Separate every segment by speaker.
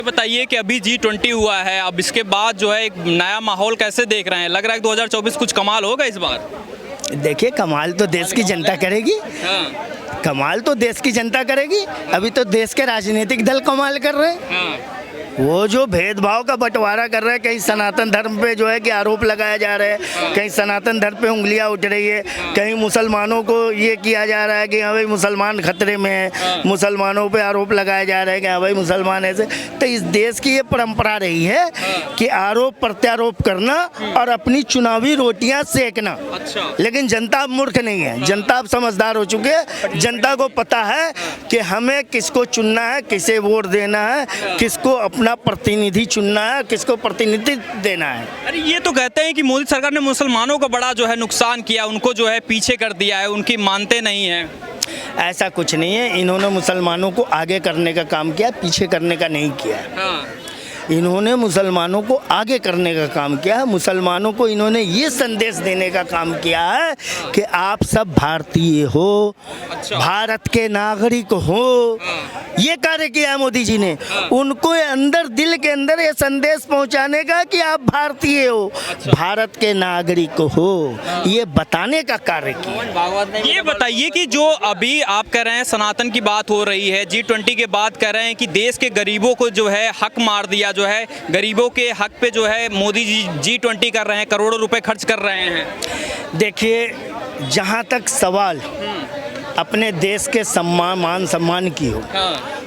Speaker 1: बताइए कि अभी G20 हुआ है, अब इसके बाद जो है एक नया माहौल कैसे देख रहे हैं? लग रहा है कि 2024 कुछ कमाल होगा इस बार।
Speaker 2: देखिए, कमाल तो देश की जनता करेगी। कमाल तो देश की जनता करेगी। अभी तो देश के राजनीतिक दल कमाल कर रहे हैं। वो जो भेदभाव का बंटवारा कर रहे हैं, कहीं सनातन धर्म पे जो है कि आरोप लगाया जा रहा है, कहीं सनातन धर्म पे उंगलियां उठ रही है, कहीं मुसलमानों को ये किया जा रहा है कि हाँ भाई मुसलमान खतरे में है, मुसलमानों पे आरोप लगाया जा रहा है कि हाँ भाई मुसलमान ऐसे। तो इस देश की ये परंपरा रही है कि आरोप प्रत्यारोप करना और अपनी चुनावी रोटियां सेकना। लेकिन जनता अब मूर्ख नहीं है, जनता अब समझदार हो चुके हैं। जनता को पता है कि हमें किसको चुनना है, किसे वोट देना है, किसको अपना प्रतिनिधि चुनना है, किसको प्रतिनिधित्व देना है।
Speaker 1: अरे ये तो कहते हैं कि मोदी सरकार ने मुसलमानों को बड़ा जो है नुकसान किया, उनको जो है पीछे कर दिया है, उनकी मानते नहीं हैं।
Speaker 2: ऐसा कुछ नहीं है। इन्होंने मुसलमानों को आगे करने का काम किया, पीछे करने का नहीं किया। इन्होंने मुसलमानों को आगे करने का काम किया है। मुसलमानों को इन्होंने ये संदेश देने का काम किया है कि आप सब भारतीय हो, भारत के नागरिक हो। ये कार्य किया है मोदी जी ने। उनको अंदर दिल के अंदर ये संदेश पहुंचाने का कि आप भारतीय हो, भारत के नागरिक हो, ये बताने का कार्य किया।
Speaker 1: ये बताइए कि जो अभी आप कह रहे हैं सनातन की बात हो रही है, G20 के बाद कह रहे हैं कि देश के गरीबों को जो है हक मार दिया, जो है गरीबों के हक पे जो है मोदी जी G20 कर रहे हैं, करोड़ों रुपए खर्च कर रहे हैं।
Speaker 2: देखिए, जहाँ तक सवाल अपने देश के मान सम्मान की हो,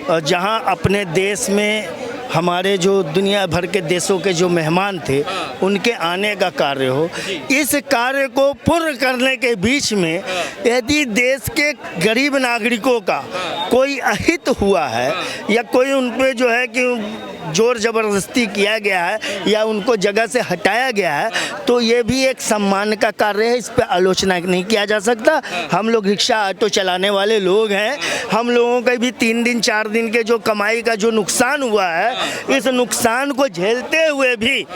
Speaker 2: और जहाँ अपने देश में हमारे जो दुनिया भर के देशों के जो मेहमान थे उनके आने का कार्य हो, इस कार्य को पूर्ण करने के बीच में यदि देश के गरीब नागरिकों का कोई अहित हुआ है या कोई उन पे जो है कि जोर ज़बरदस्ती किया गया है या उनको जगह से हटाया गया है, तो ये भी एक सम्मान का कार्य है। इस पे आलोचना नहीं किया जा सकता। हम लोग रिक्शा ऑटो चलाने वाले लोग हैं। हम लोगों का भी 3 दिन 4 दिन के जो कमाई का जो नुकसान हुआ है, इस नुकसान को झेलते हुए भी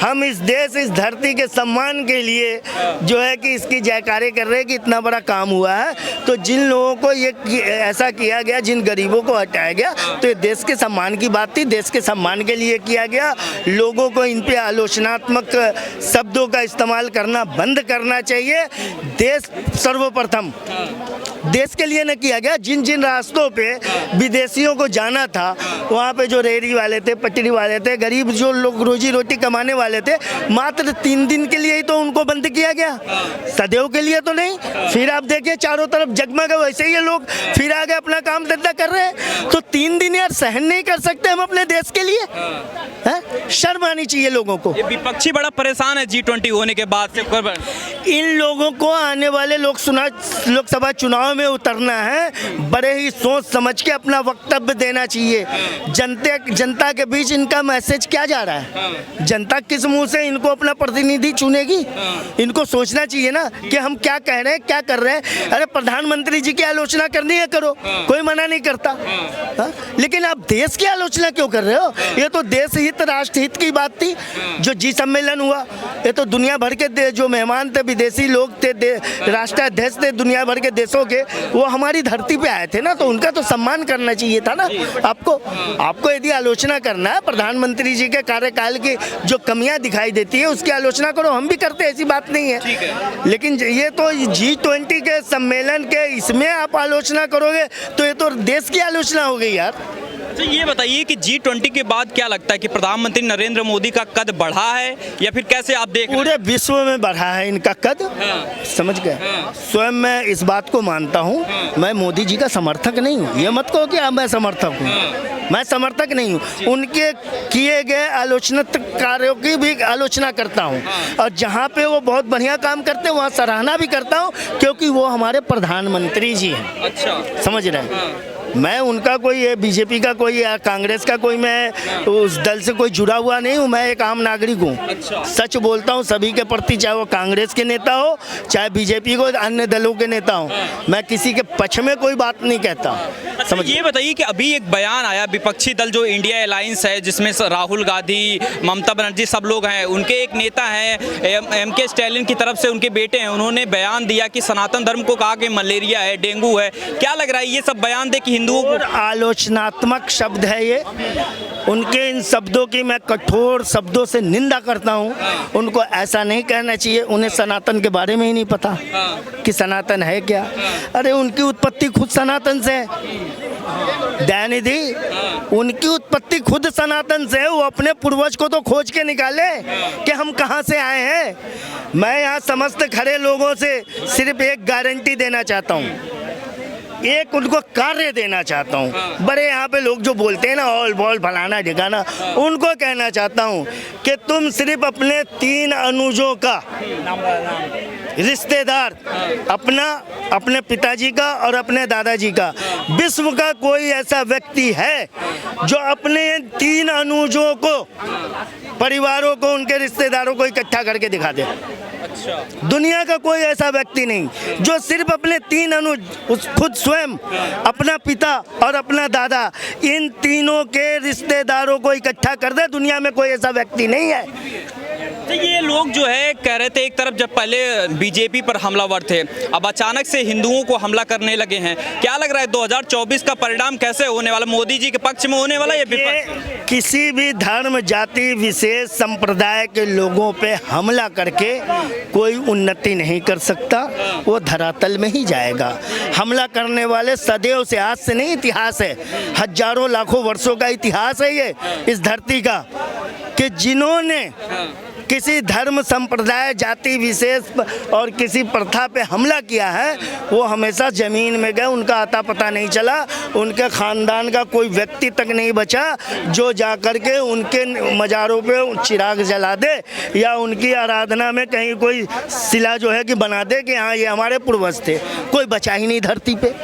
Speaker 2: हम इस देश, इस धरती के सम्मान के लिए जो है कि इसकी जयकारे कर रहे हैं कि इतना बड़ा काम हुआ है। तो जिन लोगों को ये ऐसा किया गया, जिन गरीबों को हटाया गया, तो ये देश के सम्मान की बात थी, देश के सम्मान के लिए किया गया। लोगों को इन पे आलोचनात्मक शब्दों का इस्तेमाल करना बंद करना चाहिए। देश सर्वप्रथम देश के लिए न किया गया। जिन जिन रास्तों पे विदेशियों को जाना था, वहाँ पे जो रेहड़ी वाले थे, पटरी वाले थे, गरीब जो लोग रोजी रोटी कमाने वाले थे, मात्र 3 दिन के लिए ही तो उनको बंद किया गया, सदैव के लिए तो नहीं। फिर आप देखिए चारों तरफ जगमग, वैसे ही लोग फिर आगे अपना काम धंधा कर रहे हैं। तो 3 दिन यार सहन नहीं कर सकते हम अपने देश के लिए? शर्म आनी चाहिए लोगों को।
Speaker 1: ये विपक्षी बड़ा परेशान है G20 होने के बाद से।
Speaker 2: इन लोगों को आने वाले लोकसभा चुनाव में उतरना है, बड़े ही सोच समझ के अपना वक्तव्य देना चाहिए। जनता के बीच इनका मैसेज क्या जा रहा है? जनता किस मुंह से इनको अपना प्रतिनिधि चुनेगी? इनको सोचना चाहिए ना कि हम क्या कह रहे हैं, क्या कर रहे हैं। अरे प्रधानमंत्री जी की आलोचना करनी है, करो, कोई मना नहीं करता। लेकिन आप देश की आलोचना क्यों कर रहे हो? ये तो देश हित, राष्ट्र हित की बात थी। जो G सम्मेलन हुआ, ये तो दुनिया भर के जो मेहमान थे, विदेशी लोग थे, राष्ट्राध्यक्ष थे दुनिया भर के देशों के, वो हमारी धरती पे आए थे ना, तो उनका तो सम्मान करना चाहिए था ना। आपको यदि आलोचना करना है प्रधानमंत्री जी के कार्यकाल की जो कमियां दिखाई देती है, उसकी आलोचना करो, हम भी करते हैं, ऐसी बात नहीं है। लेकिन ये तो G20 के सम्मेलन के इसमें आप आलोचना करोगे तो ये तो देश की आलोचना हो गई यार।
Speaker 1: तो ये बताइए कि G20 के बाद क्या लगता है कि प्रधानमंत्री नरेंद्र मोदी का कद बढ़ा है या फिर कैसे आप देख रहे हैं?
Speaker 2: पूरे विश्व में बढ़ा है इनका कद। समझ गए? स्वयं मैं इस बात को मानता हूँ। मैं मोदी जी का समर्थक नहीं हूँ, ये मत कहो कि मैं समर्थक हूँ। मैं समर्थक नहीं हूँ, उनके किए गए आलोचनात्मक कार्यों की भी आलोचना करता हूँ, और जहाँ पे वो बहुत बढ़िया काम करते हैं वहाँ सराहना भी करता हूँ, क्योंकि वो हमारे प्रधानमंत्री जी हैं।
Speaker 1: अच्छा,
Speaker 2: समझ रहे हैं? मैं उनका कोई बीजेपी का कोई या कांग्रेस का कोई, मैं उस दल से कोई जुड़ा हुआ नहीं हूँ। मैं एक आम नागरिक हूँ।
Speaker 1: अच्छा।
Speaker 2: सच बोलता हूँ सभी के प्रति, चाहे वो कांग्रेस के नेता हो, चाहे बीजेपी को, अन्य दलों के नेता हो। मैं किसी के पक्ष में कोई बात नहीं कहता।
Speaker 1: समझ ये बताइए कि अभी एक बयान आया, विपक्षी दल जो इंडिया अलायंस है, जिसमें राहुल गांधी, ममता बनर्जी सब लोग हैं, उनके एक नेता हैं MK स्टैलिन की तरफ से, उनके बेटे हैं, उन्होंने बयान दिया कि सनातन धर्म को कहा कि मलेरिया है, डेंगू है। क्या लग रहा है ये सब बयान दे कि हिंदुओं को।
Speaker 2: और आलोचनात्मक शब्द है ये। उनके इन शब्दों की मैं कठोर शब्दों से निंदा करता हूँ। उनको ऐसा नहीं कहना चाहिए। उन्हें सनातन के बारे में ही नहीं पता कि सनातन है क्या। अरे उनकी उत्पत्ति खुद सनातन से है। दयानिधि, उनकी उत्पत्ति खुद सनातन से है। वो अपने पूर्वज को तो खोज के निकाले कि हम कहाँ से आए हैं। मैं यहाँ समस्त खड़े लोगों से सिर्फ एक गारंटी देना चाहता हूँ, एक उनको कार्य देना चाहता हूँ। बड़े यहाँ पे लोग जो बोलते हैं ना ऑल बॉल फलाना ठिकाना, उनको कहना चाहता हूँ कि तुम सिर्फ अपने 3 अनुजों का रिश्तेदार, अपने पिताजी का और अपने दादाजी का, विश्व का कोई ऐसा व्यक्ति है जो अपने 3 अनुजों को, परिवारों को, उनके रिश्तेदारों को इकट्ठा करके दिखा दे। दुनिया का कोई ऐसा व्यक्ति नहीं जो सिर्फ अपने 3 अनुज, खुद स्वयं, अपना पिता और अपना दादा, इन तीनों के रिश्तेदारों को इकट्ठा कर दे। दुनिया में कोई ऐसा व्यक्ति नहीं है।
Speaker 1: तो ये लोग जो है कह रहे थे एक तरफ जब पहले बीजेपी पर हमलावर थे, अब अचानक से हिंदुओं को हमला करने लगे हैं। क्या लग रहा है 2024 का परिणाम कैसे होने वाला? मोदी जी के पक्ष में होने वाला या विपक्ष?
Speaker 2: किसी भी धर्म, जाति, विशेष संप्रदाय के लोगों पे हमला करके कोई उन्नति नहीं कर सकता। वो धरातल में ही जाएगा। हमला करने वाले सदैव से, आज से नहीं, इतिहास है, हजारों लाखों वर्षों का इतिहास है ये इस धरती का, कि जिन्होंने किसी धर्म, संप्रदाय, जाति विशेष और किसी प्रथा पे हमला किया है, वो हमेशा ज़मीन में गए। उनका आता पता नहीं चला। उनके ख़ानदान का कोई व्यक्ति तक नहीं बचा जो जा कर के उनके मज़ारों पे चिराग जला दे या उनकी आराधना में कहीं कोई शिला जो है कि बना दे कि हाँ ये हमारे पूर्वज थे। कोई बचा ही नहीं धरती पे।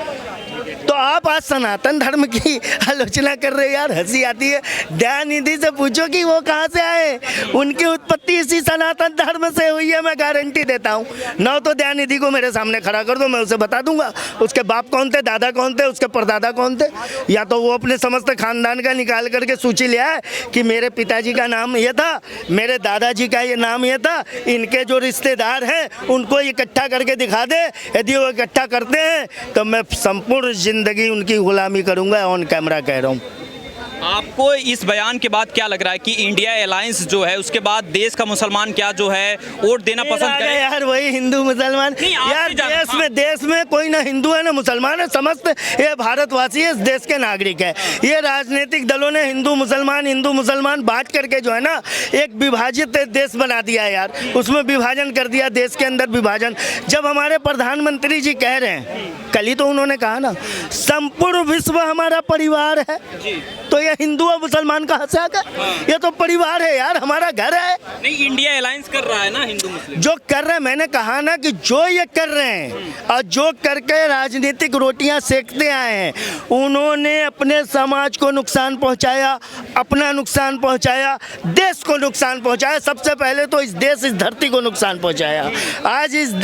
Speaker 2: तो आप आज सनातन धर्म की आलोचना कर रहे हैं यार, हंसी आती है। दयानिधि से पूछो कि वो कहाँ से आए। उनकी उत्पत्ति इसी सनातन धर्म से हुई है, मैं गारंटी देता हूँ। न तो दयानिधि को मेरे सामने खड़ा कर दो, मैं उसे बता दूंगा उसके बाप कौन थे, दादा कौन थे, उसके परदादा कौन थे। या तो वो अपने समस्त खानदान का निकाल करके सूची ले आए कि मेरे पिताजी का नाम ये था, मेरे दादाजी का ये नाम ये था, इनके जो रिश्तेदार हैं उनको इकट्ठा करके दिखा दे। यदि वो इकट्ठा करते हैं तो मैं संपूर्ण जिंदगी उनकी गुलामी करूंगा। ऑन कैमरा कह रहा हूँ।
Speaker 1: आपको इस बयान के बाद क्या लग रहा है कि इंडिया अलायंस जो है उसके बाद देश का मुसलमान क्या जो है वोट देना पसंद करे?
Speaker 2: यार वही हिंदू मुसलमान यार, देश में कोई ना हिंदू है ना मुसलमान है। समस्त ये भारतवासी है, इस देश के नागरिक है। ये राजनीतिक दलों ने हिंदू मुसलमान बांट करके जो है ना एक विभाजित देश बना दिया है यार। उसमें विभाजन कर दिया, देश के अंदर विभाजन। जब हमारे प्रधानमंत्री जी कह रहे हैं, कल ही तो उन्होंने कहा ना, संपूर्ण विश्व हमारा परिवार है, तो ये हिंदू और मुसलमान कहाँ से आ गए? ये तो परिवार है यार, हमारा घर है।
Speaker 1: नहीं, इंडिया अलायंस कर रहा है ना हिंदू मुस्लिम।
Speaker 2: जो कर रहे हैं, मैंने कहा ना कि जो ये कर रहे हैं और जो करके राजनीतिक रोटियां सेकते आए हैं, उन्होंने अपने समाज को नुकसान पहुंचाया, अपना नुकसान पहुंचाया, देश को नुकसान पहुंचाया। सबसे पहले तो इस धरती को नुकसान पहुंचाया। आज इस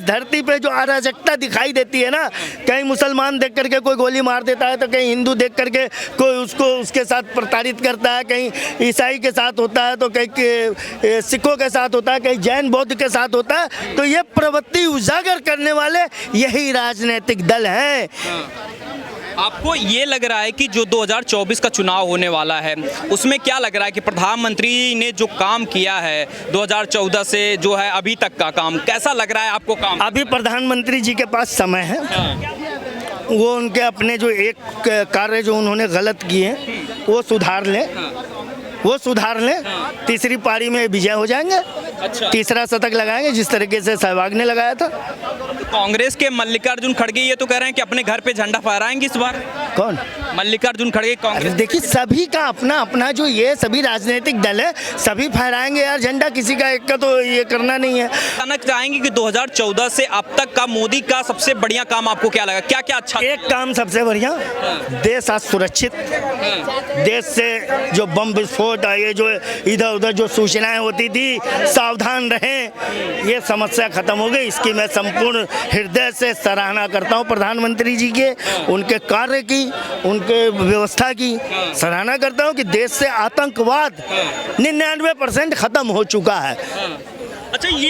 Speaker 2: धरती पे जो अराजकता दिखाई देती है ना, कहीं मुसलमान देख करके कोई गोली मार देता है, तो कहीं हिंदू देख करके कोई उसको उसके साथ प्रताड़ित करता है, कहीं ईसाई के साथ होता है, तो कहीं सिखों के साथ होता है, कहीं जैन बौद्ध के साथ होता है। तो ये प्रवृत्ति उजागर करने वाले यही राजनीतिक दल हैं।
Speaker 1: आपको ये लग रहा है कि जो 2024 का चुनाव होने वाला है उसमें क्या लग रहा है कि प्रधानमंत्री ने जो काम किया है 2014 से जो है अभी तक का काम कैसा लग रहा है आपको? काम
Speaker 2: अभी प्रधानमंत्री जी के पास समय है। वो उनके अपने जो एक कार्य जो उन्होंने गलत किए वो सुधार लें। तीसरी पारी में विजय हो जाएंगे।
Speaker 1: अच्छा।
Speaker 2: तीसरा शतक लगाएंगे जिस तरीके से सहवाग ने लगाया था।
Speaker 1: कांग्रेस के मल्लिकार्जुन खड़गे ये तो कह रहे हैं कि अपने घर पे झंडा फहराएंगे इस बार।
Speaker 2: कौन?
Speaker 1: मल्लिकार्जुन खड़गे कांग्रेस।
Speaker 2: देखिए सभी का अपना अपना जो ये सभी राजनीतिक दल है, सभी फहराएंगे यार झंडा, किसी का एक का तो ये करना नहीं है।
Speaker 1: जानना चाहेंगे कि 2014 से अब तक का मोदी का सबसे बढ़िया काम आपको क्या लगा? क्या क्या अच्छा?
Speaker 2: एक काम सबसे बढ़िया, देश आज सुरक्षित। देश से जो बम विस्फोट, ये जो इधर उधर जो सूचनाएं होती थी, सावधान रहें, ये समस्या खत्म हो गई। इसकी मैं संपूर्ण हृदय से सराहना करता हूं प्रधानमंत्री जी के, उनके कार्य की, उनके व्यवस्था की सराहना करता हूं कि देश से आतंकवाद 99% खत्म हो चुका है।
Speaker 1: अच्छा, ये